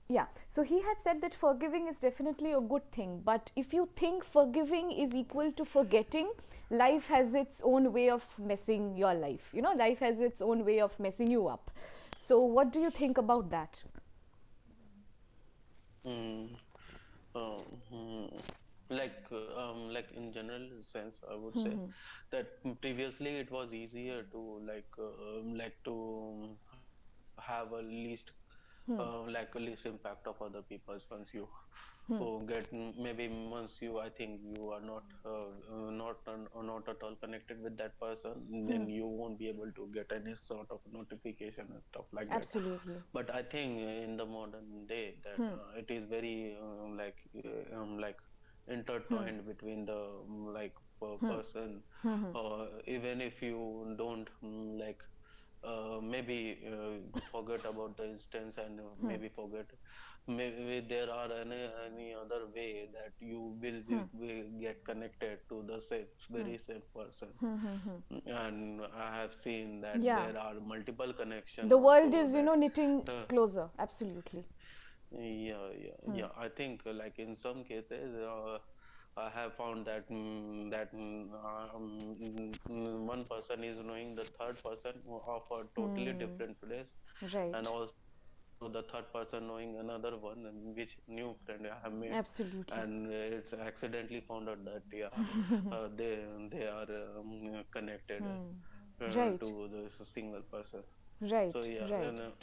Yeah, so he had said that forgiving is definitely a good thing, but if you think forgiving is equal to forgetting, life has its own way of messing your life. You know, life has its own way of messing you up. So, what do you think about that? Mm, um, like in general sense, I would say Hmm. that previously it was easier to have a least like a least impact of other people's once you get maybe once you I think you are not at all connected with that person, then you won't be able to get any sort of notification and stuff like that. Absolutely. But I think in the modern day that it is very like intertwined between the person, even if you don't maybe forget about the instance and maybe forget, maybe there are any other way that you will get connected to the same very same person. And I have seen that Yeah, there are multiple connection the world also is, that knitting uh, closer. Absolutely. yeah. I think like in some cases, I have found that one person is knowing the third person of a totally different place, and Right. also the third person knowing another one, and which new friend I have made, Absolutely. and it's accidentally found out that yeah, they are connected Right. to the single person. So Right. yeah, Right. and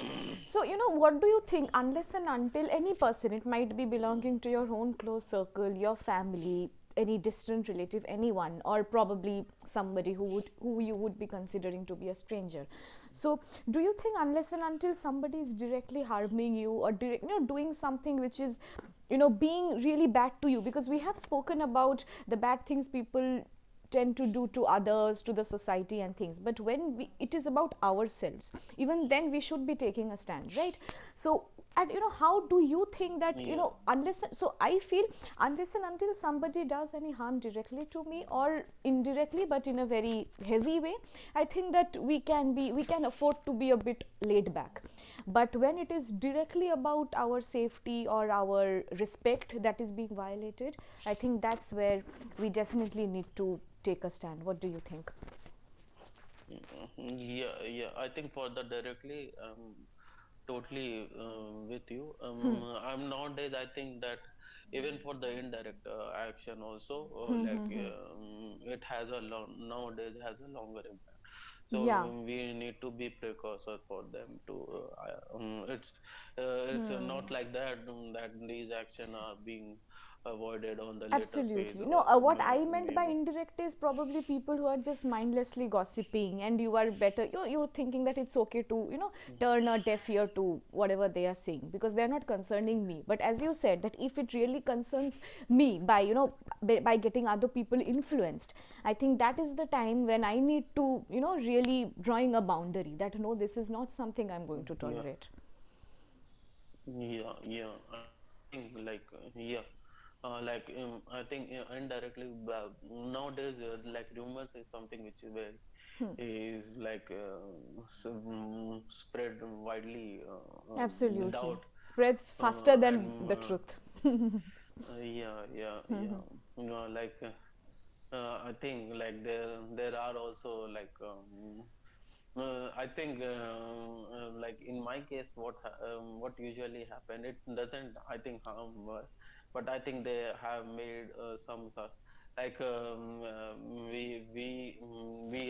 So, what do you think? Unless and until any person, it might be belonging to your own close circle, your family, any distant relative, anyone, or probably somebody who you would be considering to be a stranger. So, do you think unless and until somebody is directly harming you or doing something which is being really bad to you, because we have spoken about the bad things people tend to do to others, to the society and things, but when it is about ourselves, even then we should be taking a stand, right? So, and how do you think that, yeah. unless, so I feel, unless and until somebody does any harm directly to me or indirectly but in a very heavy way, I think that we can afford to be a bit laid back. But when it is directly about our safety or our respect that is being violated, I think that's where we definitely need to take a stand. What do you think? Yeah. I think for the directly, totally with you. I'm nowadays. I think that even for the indirect action also, it has a long nowadays has a longer impact. Yeah. So we need to be precursor for them to. It's not like that that these action are being avoided on the later phase Absolutely. No, or what I meant by maybe. indirect is probably people who are just mindlessly gossiping, and you are better. You're thinking that it's okay to, turn a deaf ear to whatever they are saying because they're not concerning me. But as you said, that if it really concerns me by, by getting other people influenced, I think that is the time when I need to, really drawing a boundary that no, this is not something I'm going to Yeah. tolerate. Yeah. I think I think indirectly nowadays like rumors is something which is very is like spread widely Absolutely. without Spreads faster than and the truth. yeah. Like I think like there are also like I think like in my case, what usually happened, it doesn't I think harm, but I think they have made some sort like we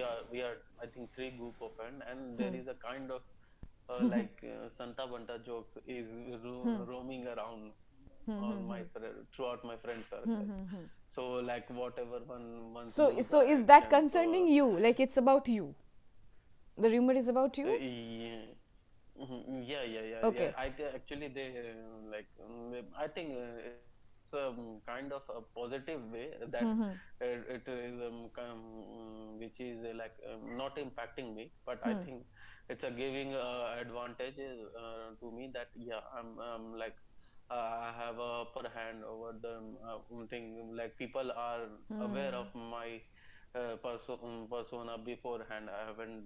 are I think three group of friends, and there is a kind of Santa Banta joke is roaming around on my throughout my friend circles. So like whatever one So, do the is that action concerning for you? Like it's about you? The rumor is about you? yeah. Yeah. Okay. Actually, they I think it's a kind of a positive way that it is which is not impacting me, but I think it's a giving advantage to me that yeah, I'm like I have a upper hand over the thing. Like people are aware of my persona beforehand. I haven't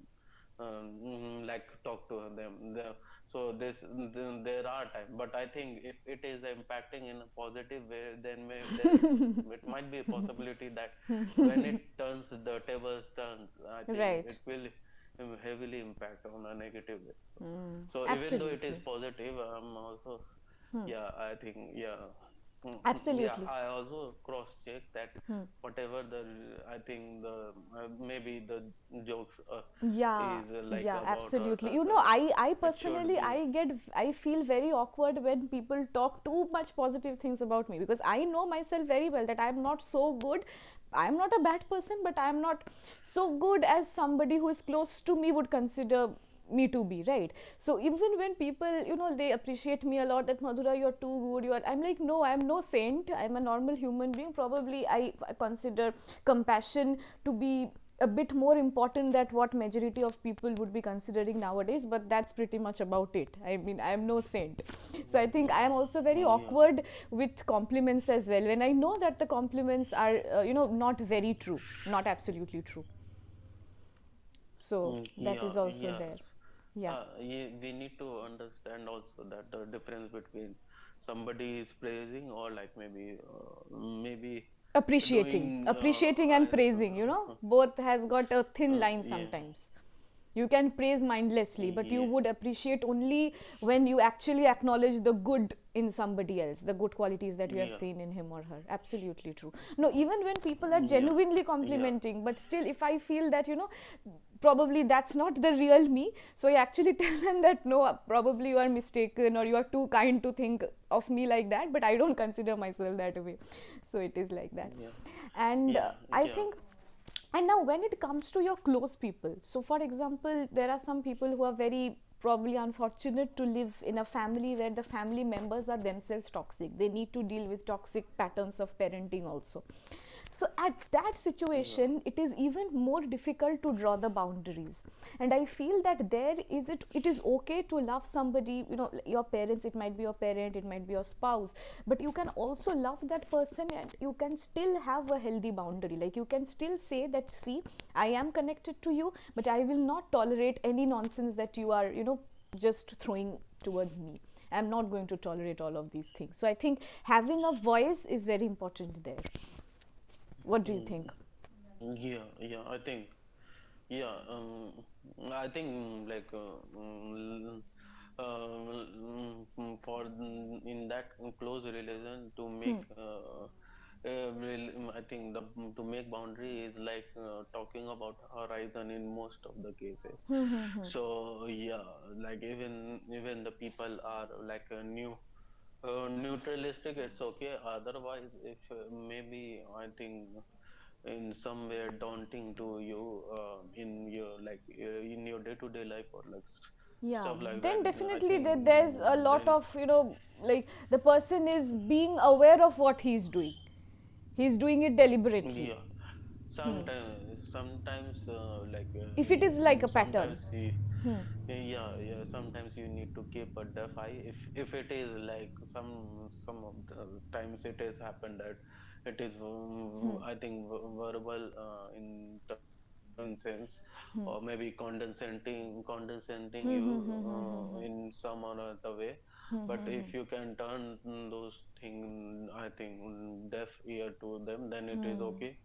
like talk to them. so there are time, but I think if it is impacting in a positive way, then it might be a possibility that when it turns, the tables turns, I think Right. it will heavily impact on a negative way. So even though it is Absolutely. positive, I'm also, yeah, I think, yeah. Yeah, Absolutely. I also cross check that whatever the, I think the maybe the jokes Yeah, is like yeah, about a absolutely. You know, circle, I it should personally, be, I feel very awkward when people talk too much positive things about me, because I know myself very well that I'm not so good. I'm not a bad person, but I'm not so good as somebody who is close to me would consider me to be, right? So even when people, you know, they appreciate me a lot, that Madhura, you're too good, I'm like, no, I'm no saint, I'm a normal human being. Probably I consider compassion to be a bit more important than what majority of people would be considering nowadays, but that's pretty much about it. I mean, I'm no saint. So I think I am also very yeah, awkward with compliments as well, when I know that the compliments are not very true, not absolutely true. So that yeah, is also yeah. there. Yeah. Yeah, we need to understand also that the difference between somebody is praising or like maybe doing Appreciating and praising, both has got a thin line yeah, sometimes. You can praise mindlessly, but you yeah, would appreciate only when you actually acknowledge the good in somebody else, the good qualities that you have yeah, seen in him or her. Absolutely true. No, even when people are yeah, genuinely yeah, complimenting, but still, if I feel that, probably that's not the real me, so I actually tell them that no, probably you are mistaken, or you are too kind to think of me like that, but I don't consider myself that way. So it is like that. yeah, And yeah, I yeah, think, and now when it comes to your close people, so for example, there are some people who are very probably unfortunate to live in a family where the family members are themselves toxic. They need to deal with toxic patterns of parenting also. So at that yeah, situation, it is even more difficult to draw the boundaries. And I feel that it is okay to love somebody, your parents, it might be your parent, it might be your spouse, but you can also love that person, and you can still have a healthy boundary. Like, you can still say that, see, I am connected to you, but I will not tolerate any nonsense that you are, just throwing towards me. I'm not going to tolerate all of these things. So I think having a voice is very important there. What do you think? yeah, yeah, I think, yeah, I think like for in that close relation to make I think to make boundary is like talking about horizon in most of the cases. So yeah, like even the people are like new neutralistic, it's okay. Otherwise, if maybe I think in some way daunting to you in your like in your day-to-day life or like Yeah, stuff like that, then I definitely think there's a lot then of, like, the person is being aware of what he's doing. He's doing it deliberately. yeah, sometimes like If it is like a pattern. sometimes yeah, yeah, sometimes you need to keep a deaf eye if it is like some of the times it has happened that it is I think verbal in certain sense, or maybe condescending you in some or other way. But if you can turn those things, I think deaf ear to them, then it is okay.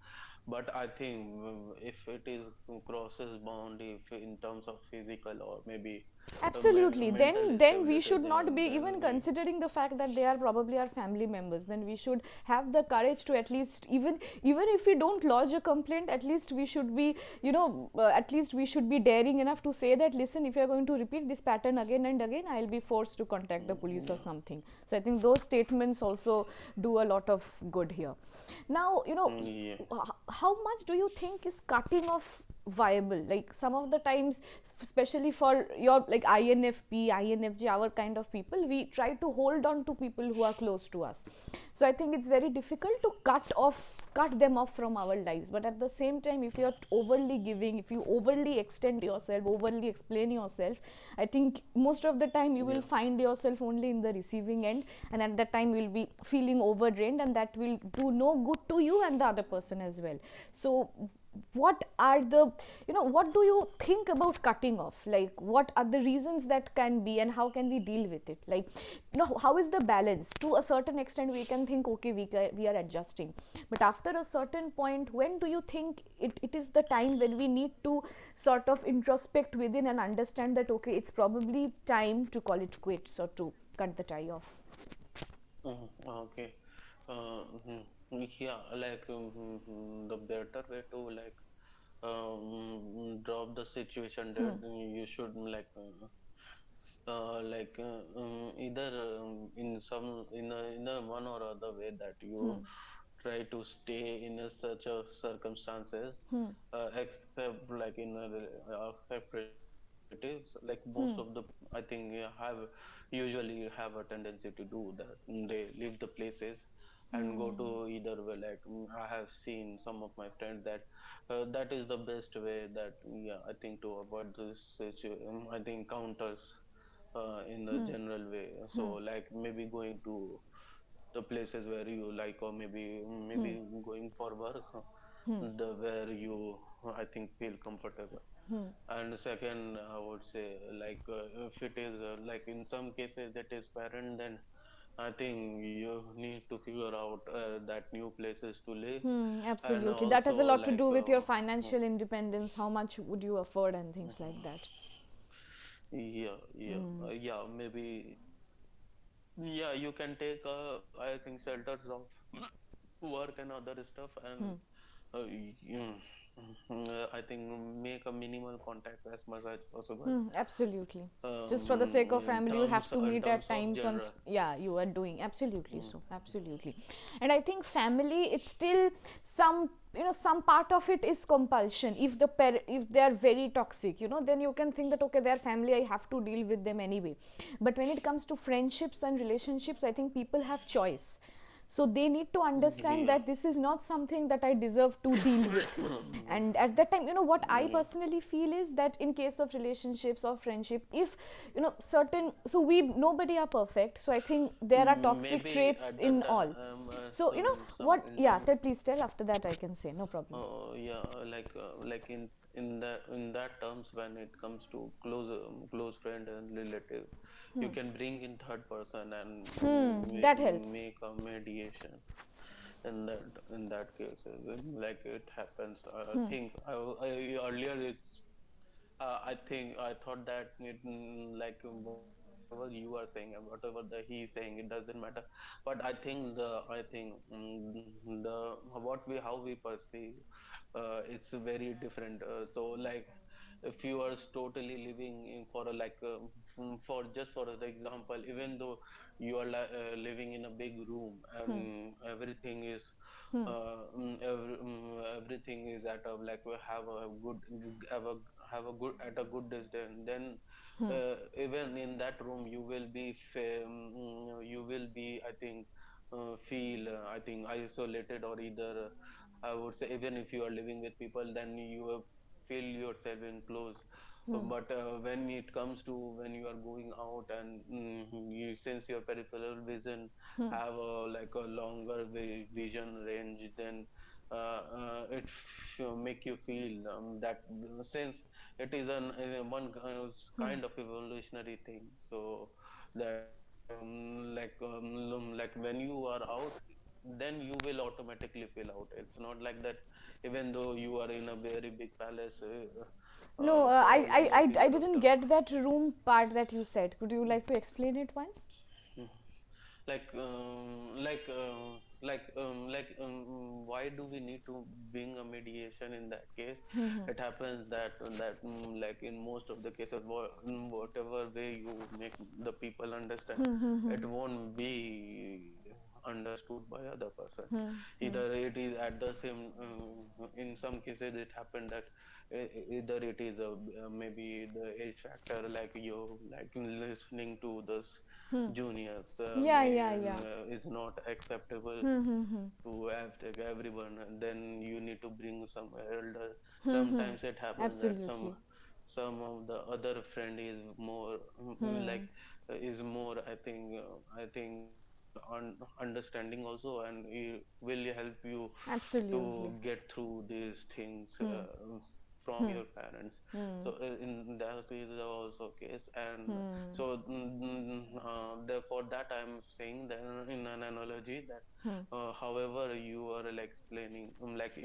But I think if it is crosses bound, if in terms of physical or maybe Absolutely. mental Then we stability, should not be then even we, considering the fact that they are probably our family members. Then we should have the courage to, at least, even if we don't lodge a complaint, at least we should be, at least we should be daring enough to say that, listen, if you are going to repeat this pattern again and again, I'll be forced to contact the police or yeah, something. So I think those statements also do a lot of good here. Now, yeah, how much do you think is cutting off viable? Like, some of the times, especially for your, like, INFP, INFJ, our kind of people, we try to hold on to people who are close to us. So I think it's very difficult to cut them off from our lives. But at the same time, if you're overly giving, if you overly extend yourself, overly explain yourself, I think most of the time you will yeah, find yourself only in the receiving end, and at that time you'll be feeling overdrained, and that will do no good to you and the other person as well. So what are the, what do you think about cutting off? Like, what are the reasons that can be, and how can we deal with it? Like, how is the balance? To a certain extent we can think, okay, we are adjusting, but after a certain point, when do you think it is the time when we need to sort of introspect within and understand that, okay, it's probably time to call it quits or to cut the tie off? Okay. Yeah, like the better way to like drop the situation that you should either in a one or other way that you try to stay in a such a circumstances, except like accept relatives, like most of the I think usually have a tendency to do that. They leave the places and go to either way. Like I have seen some of my friends that that is the best way that yeah I think to avoid this situation. I think counters in the general way. So like maybe going to the places where you like, or maybe going for work, the where you I think feel comfortable. And second, I would say if it is like in some cases it is parent, then I think you need to figure out that new places to live, and Absolutely, that has a also lot to do with your financial independence, how much would you afford and things like that. yeah, maybe yeah, you can take I think shelters of work and other stuff, and you, I think make a minimal contact as much as possible. Absolutely. Just for the sake of family, you have to In meet at terms of times on. general. Yeah, you are doing absolutely so. Absolutely. And I think family, it's still some, some part of it is compulsion. If if they are very toxic, then you can think that, okay, they are family, I have to deal with them anyway. But when it comes to friendships and relationships, I think people have choice, so they need to understand Yeah. that this is not something that I deserve to deal with. And at that time, what I Yeah. personally feel is that in case of relationships or friendship, if certain, so we, nobody are perfect, so I think there are toxic Maybe traits at the in all. So some what, in yeah, terms. please tell, after that I can say, no problem. Oh yeah, like in that terms, when it comes to close friend and relative, you can bring in third person and That helps. make a mediation in that case. When like it happens, I think earlier it's I think I thought that whatever you are saying and whatever he's saying, it doesn't matter. But I think what we how we perceive, it's very different. So like if you are totally living in for a for just for the example, even though you are living in a big room and everything is everything is at a like we have a have a good at a good distance, then even in that room you will be you will be I think feel I think isolated, or either I would say even if you are living with people, then you feel yourself enclosed. But when it comes to when you are going out and you since your peripheral vision have like a longer vision range, then it make you feel that since it is one kind of evolutionary thing, so that like when you are out, then you will automatically feel out. It's not like that even though you are in a very big palace No, for all the I other didn't stuff. get that room part that you said. Could you like to explain it once? Mhm. like why do we need to bring a mediation in that case? It happens like in most of the cases, whatever way you make the people understand, it won't be understood by other person. Either it is at the same in some cases it happened that either it is maybe the age factor, like you like listening to this juniors Yeah, yeah, yeah. is not acceptable to have take everyone, and then you need to bring some elder. Sometimes it happens that Absolutely. some of the other friend is more is more I think understanding also, and it will help you Absolutely. to get through these things Hmm. from Hmm. your parents. Hmm. So in that is also case, and Hmm. so for that I'm saying that in an analogy that Hmm. however you are like explaining, like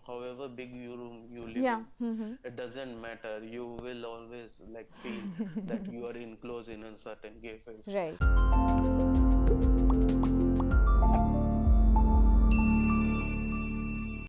however big your room you live Yeah. in, Hmm. it doesn't matter, you will always like feel that you are enclosed in a certain cases. Right.